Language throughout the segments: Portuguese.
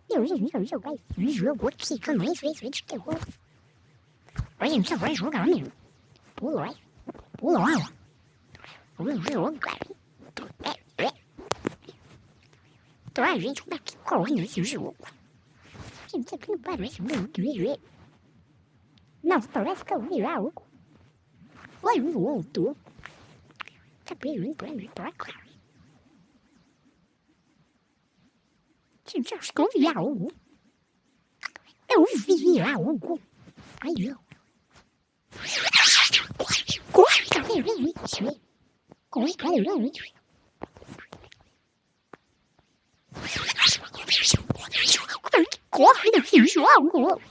Hoje a gente vai jogar esse jogo aqui que eu não sei de terror. Hoje a gente só vai jogar, meu. Pula, pula. Vamos jogar. Então a gente vai aqui corre nesse jogo. Gente, isso aqui não parece muito ver. Não, parece que eu vi algo. Olha o outro. Tá bem, pra cá. Gente, acho que eu vi algo. Eu vi algo. Ai, eu. Corre, cadê? Corre, cadê? Corre nesse jogo.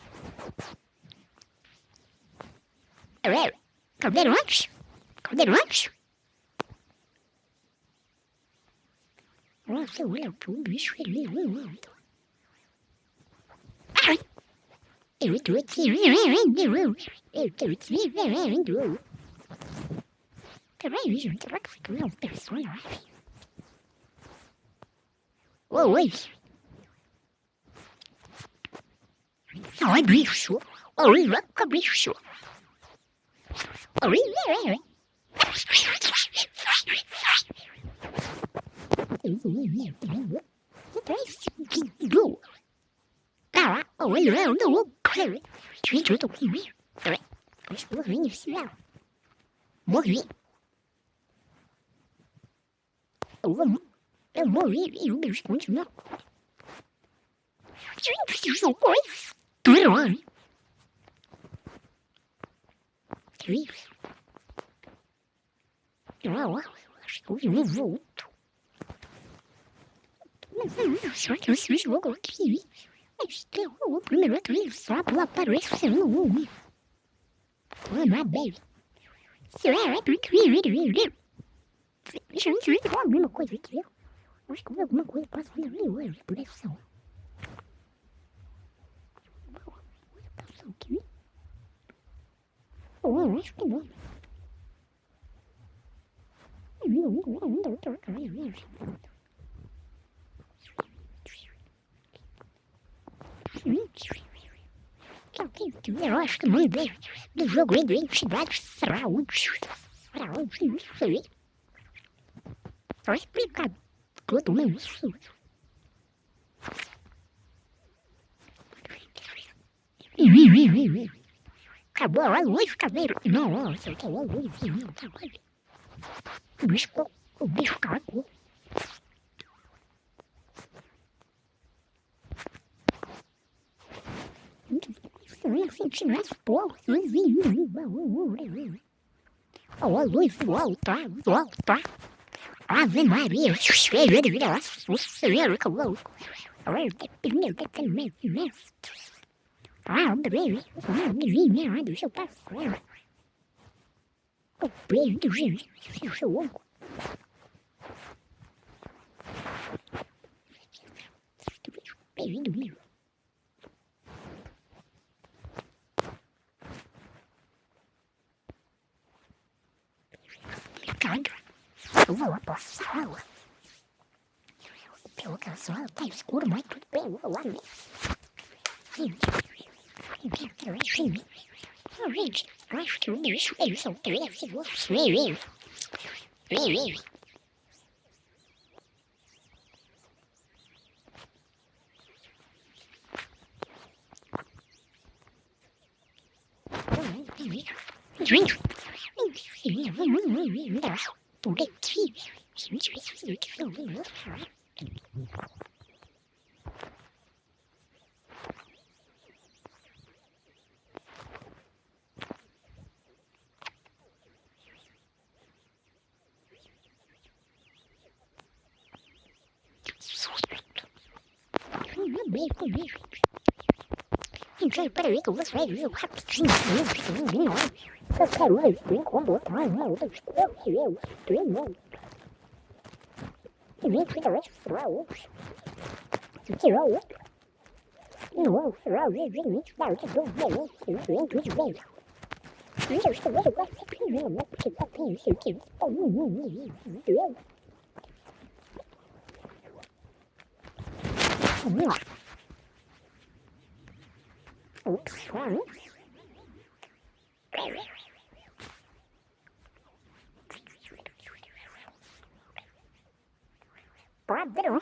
Cadê antes? Nossa, olha pro bicho ali. Ai! Eu tô te vendo. Peraí, gente, será que fica um personagem? Oi! Oi, bicho! Oi, louca, bicho! Oi, Tá, olha, eu não quero. Gente, eu tô com medo. Acho que eu vou vir nesse lado. Morri. Eu morri e o bicho continua. Gente, que jogo é isso? Tudo. Que isso? Acho que eu vi um vulto. Só que esse jogo aqui. O primeiro só pela aparecendo. Não é bem. Se eu era gente, eu vi alguma coisa aqui. Acho que eu vi alguma coisa passando ali. Pressão. Passou aqui. Eu acho que não. Eu acho que não veio do jogo identidade fraude. Isso aí. Só explicar tudo mesmo. Acabou a luz, cabelo. Não, você acabou a luz. O bicho cagou. Eu senti mais porra. Ó, a luz volta. Ave Maria. Deixa eu passar. O preto, gente. Deixa eu louco. Bem-vindo. Eu vou lá pra sala. Pelo que a sala tá escuro, mas tudo bem, eu vou lá mesmo. Gente, eu acho que o meu joelho são três e você. Gente, por aqui. Gente, peraí que eu vou sair do jogo rapidinho. Eu quero ver se tu incomodar uma outra escola. Eu não. E vem ficar mais fraude. Se tirar outra. Não, fraude, gente, para que eu vou ver. Tudo bem. Eu estou vendo agora sempre não, porque tá bem, sei o que. Vamos lá. Outro som. Padrão.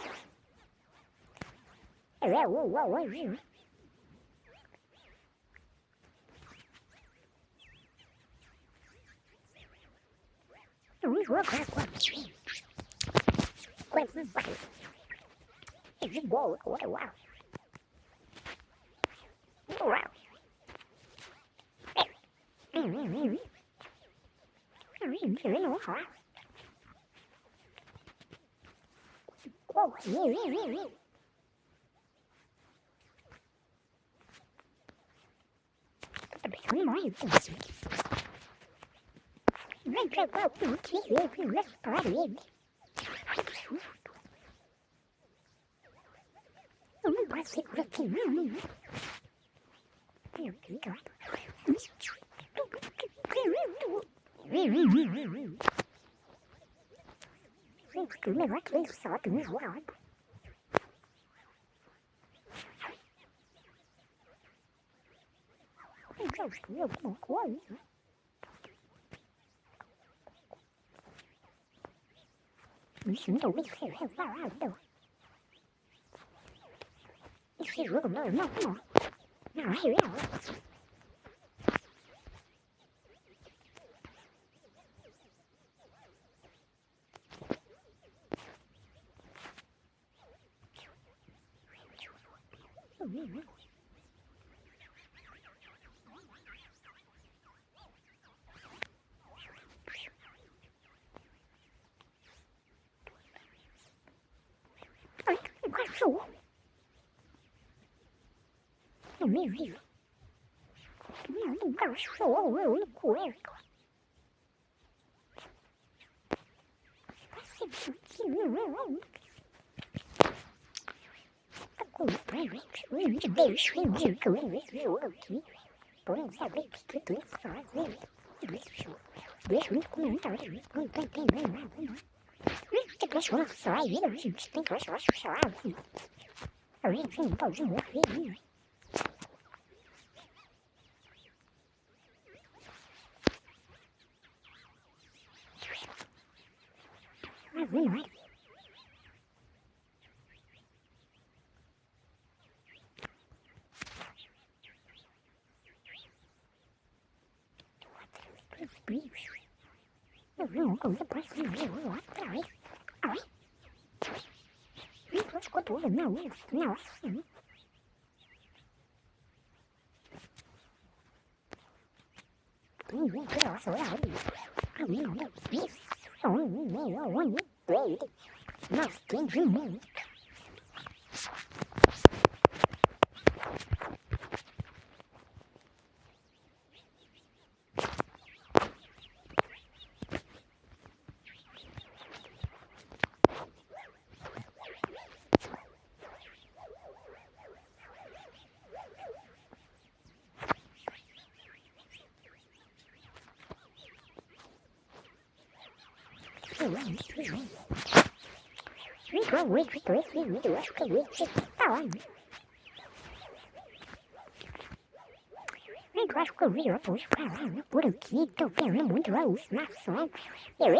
Cái này rất là sợ tụi nó quá rồi. Mình xin đâu biết phải sao đâu. Cái rửa của nó nó hiểu đâu. Cachorro. Não me viu. Não, cachorro, eu não cueco. Eu acho que eu vi outros falando por aqui, tô vendo muito a última só. Eu